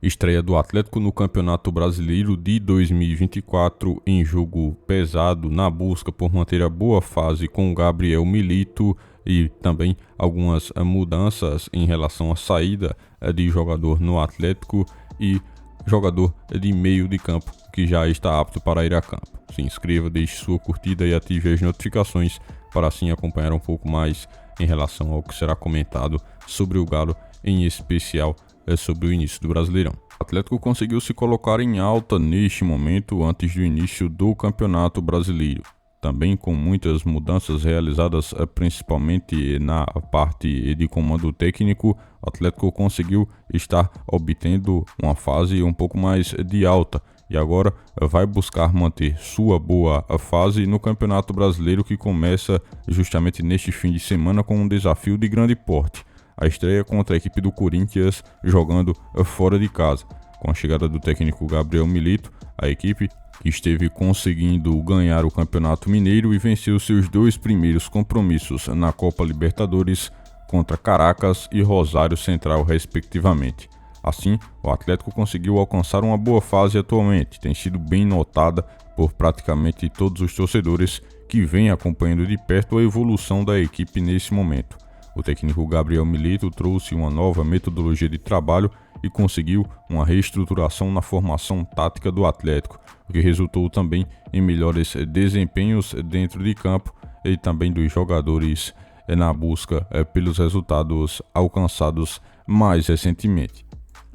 Estreia do Atlético no Campeonato Brasileiro de 2024 em jogo pesado na busca por manter a boa fase com Gabriel Milito e também algumas mudanças em relação à saída de jogador no Atlético e jogador de meio de campo que já está apto para ir a campo. Se inscreva, deixe sua curtida e ative as notificações para assim acompanhar um pouco mais em relação ao que será comentado sobre o Galo, em especial sobre o início do Brasileirão. O Atlético conseguiu se colocar em alta neste momento antes do início do Campeonato Brasileiro, também com muitas mudanças realizadas principalmente na parte de comando técnico. O Atlético conseguiu estar obtendo uma fase um pouco mais de alta e agora vai buscar manter sua boa fase no Campeonato Brasileiro, que começa justamente neste fim de semana com um desafio de grande porte. A estreia contra a equipe do Corinthians jogando fora de casa. Com a chegada do técnico Gabriel Milito, a equipe esteve conseguindo ganhar o Campeonato Mineiro e venceu seus dois primeiros compromissos na Copa Libertadores contra Caracas e Rosário Central, respectivamente. Assim, o Atlético conseguiu alcançar uma boa fase atualmente, tem sido bem notada por praticamente todos os torcedores que vêm acompanhando de perto a evolução da equipe nesse momento. O técnico Gabriel Milito trouxe uma nova metodologia de trabalho e conseguiu uma reestruturação na formação tática do Atlético, o que resultou também em melhores desempenhos dentro de campo e também dos jogadores na busca pelos resultados alcançados mais recentemente.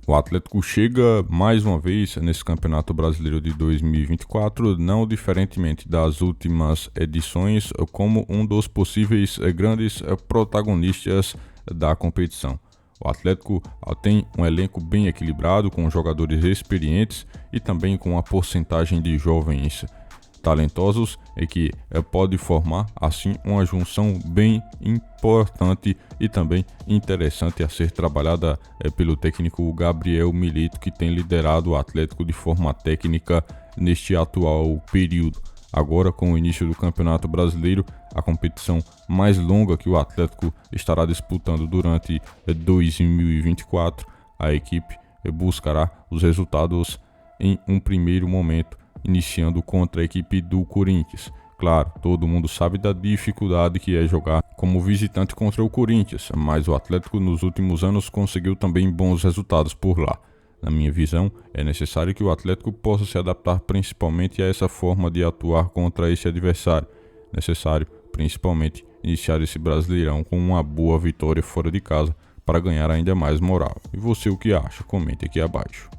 O Atlético chega mais uma vez nesse Campeonato Brasileiro de 2024, não diferentemente das últimas edições, como um dos possíveis grandes protagonistas da competição. O Atlético tem um elenco bem equilibrado, com jogadores experientes e também com uma porcentagem de jovens talentosos e que pode formar assim uma junção bem importante e também interessante a ser trabalhada pelo técnico Gabriel Milito, que tem liderado o Atlético de forma técnica neste atual período. Agora, com o início do Campeonato Brasileiro, a competição mais longa que o Atlético estará disputando durante 2024, a equipe buscará os resultados em um primeiro momento, iniciando contra a equipe do Corinthians. Claro, todo mundo sabe da dificuldade que é jogar como visitante contra o Corinthians, mas o Atlético nos últimos anos conseguiu também bons resultados por lá. Na minha visão, é necessário que o Atlético possa se adaptar principalmente a essa forma de atuar contra esse adversário. Necessário, principalmente, iniciar esse Brasileirão com uma boa vitória fora de casa para ganhar ainda mais moral. E você, o que acha? Comente aqui abaixo.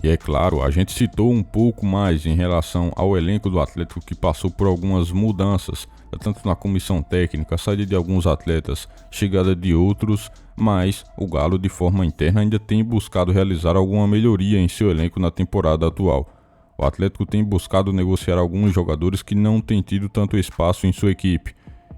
E é claro, a gente citou um pouco mais em relação ao elenco do Atlético, que passou por algumas mudanças, tanto na comissão técnica, saída de alguns atletas, chegada de outros, mas o Galo de forma interna ainda tem buscado realizar alguma melhoria em seu elenco na temporada atual. O Atlético tem buscado negociar alguns jogadores que não têm tido tanto espaço em sua equipe.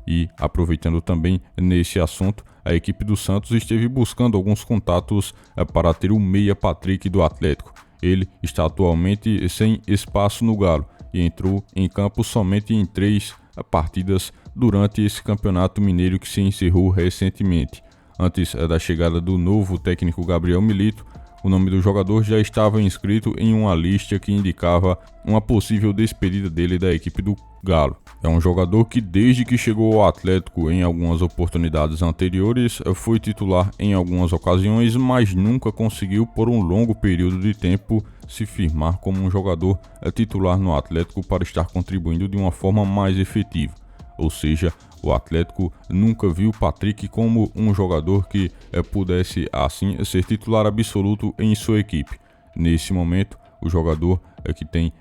E, aproveitando também nesse assunto, a equipe do Santos esteve buscando alguns contatos para ter o meia Patrick do Atlético. Ele está atualmente sem espaço no Galo e entrou em campo somente em 3 partidas durante esse campeonato mineiro que se encerrou recentemente. Antes da chegada do novo técnico Gabriel Milito, o nome do jogador já estava inscrito em uma lista que indicava uma possível despedida dele da equipe do Galo. É um jogador que, desde que chegou ao Atlético em algumas oportunidades anteriores, foi titular em algumas ocasiões, mas nunca conseguiu por um longo período de tempo se firmar como um jogador titular no Atlético para estar contribuindo de uma forma mais efetiva. Ou seja, o Atlético nunca viu o Patrick como um jogador que pudesse assim ser titular absoluto em sua equipe. Nesse momento, o jogador que tem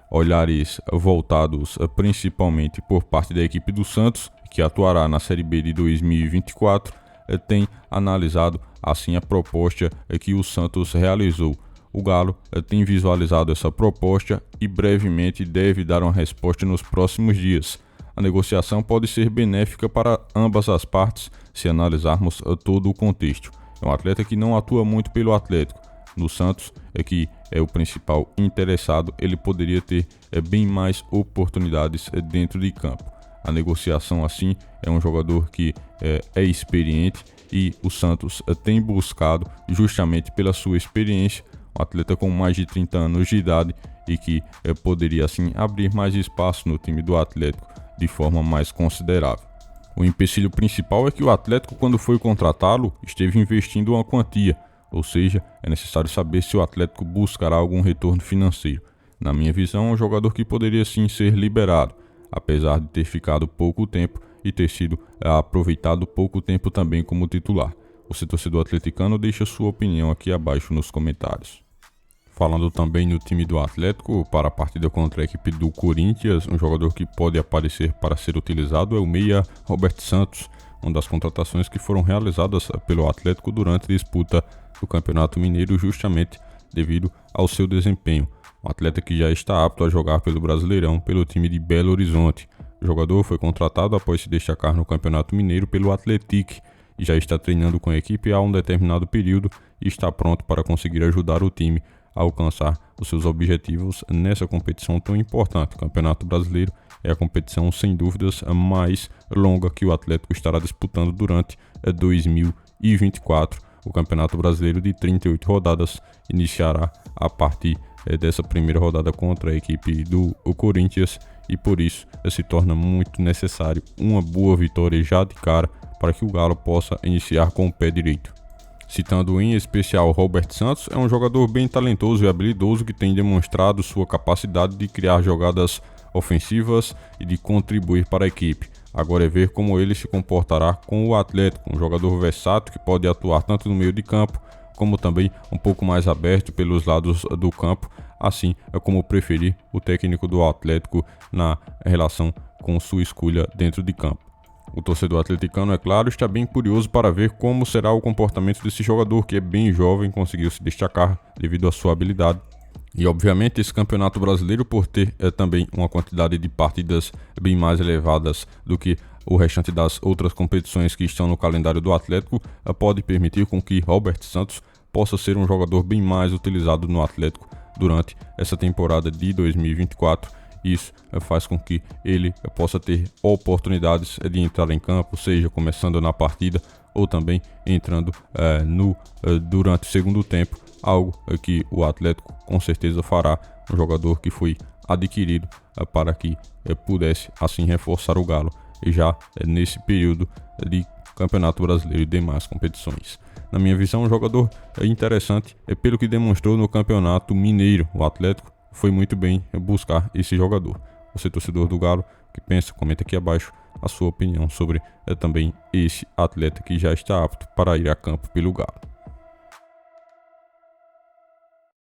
olhares voltados principalmente por parte da equipe do Santos, que atuará na Série B de 2024, tem analisado assim a proposta que o Santos realizou. O Galo tem visualizado essa proposta e brevemente deve dar uma resposta nos próximos dias. A negociação pode ser benéfica para ambas as partes se analisarmos todo o contexto. É um atleta que não atua muito pelo Atlético. No Santos, que é o principal interessado, ele poderia ter bem mais oportunidades dentro de campo. A negociação assim é um jogador que é experiente e o Santos tem buscado, justamente pela sua experiência, um atleta com mais de 30 anos de idade e que poderia assim abrir mais espaço no time do Atlético de forma mais considerável. O empecilho principal é que o Atlético, quando foi contratá-lo, esteve investindo uma quantia, ou seja, é necessário saber se o Atlético buscará algum retorno financeiro. Na minha visão, é um jogador que poderia sim ser liberado, apesar de ter ficado pouco tempo e ter sido aproveitado pouco tempo também como titular. Você, torcedor atleticano, deixa sua opinião aqui abaixo nos comentários. Falando também no time do Atlético, para a partida contra a equipe do Corinthians, um jogador que pode aparecer para ser utilizado é o meia Robert Santos, uma das contratações que foram realizadas pelo Atlético durante a disputa do Campeonato Mineiro, justamente devido ao seu desempenho. Um atleta que já está apto a jogar pelo Brasileirão pelo time de Belo Horizonte. O jogador foi contratado após se destacar no Campeonato Mineiro pelo Atlético e já está treinando com a equipe há um determinado período e está pronto para conseguir ajudar o time a alcançar os seus objetivos nessa competição tão importante. O Campeonato Brasileiro é a competição sem dúvidas mais longa que o Atlético estará disputando durante 2024. O Campeonato Brasileiro de 38 rodadas iniciará a partir dessa primeira rodada contra a equipe do Corinthians e por isso se torna muito necessário uma boa vitória já de cara para que o Galo possa iniciar com o pé direito. Citando em especial Robert Santos, é um jogador bem talentoso e habilidoso que tem demonstrado sua capacidade de criar jogadas ofensivas e de contribuir para a equipe. Agora é ver como ele se comportará com o Atlético, um jogador versátil que pode atuar tanto no meio de campo como também um pouco mais aberto pelos lados do campo, assim como preferir o técnico do Atlético na relação com sua escolha dentro de campo. O torcedor atleticano, é claro, está bem curioso para ver como será o comportamento desse jogador que é bem jovem, conseguiu se destacar devido à sua habilidade. E obviamente esse campeonato brasileiro, por ter também uma quantidade de partidas bem mais elevadas do que o restante das outras competições que estão no calendário do Atlético, pode permitir com que Robert Santos possa ser um jogador bem mais utilizado no Atlético durante essa temporada de 2024. Isso faz com que ele possa ter oportunidades de entrar em campo, seja começando na partida ou também entrando durante o segundo tempo, algo que o Atlético com certeza fará. Um jogador que foi adquirido para que pudesse assim reforçar o Galo já nesse período de Campeonato Brasileiro e demais competições. Na minha visão, um jogador interessante pelo que demonstrou no Campeonato Mineiro. O Atlético foi muito bem buscar esse jogador. Você, torcedor do Galo, que pensa, comenta aqui abaixo a sua opinião sobre também esse atleta que já está apto para ir a campo pelo Galo.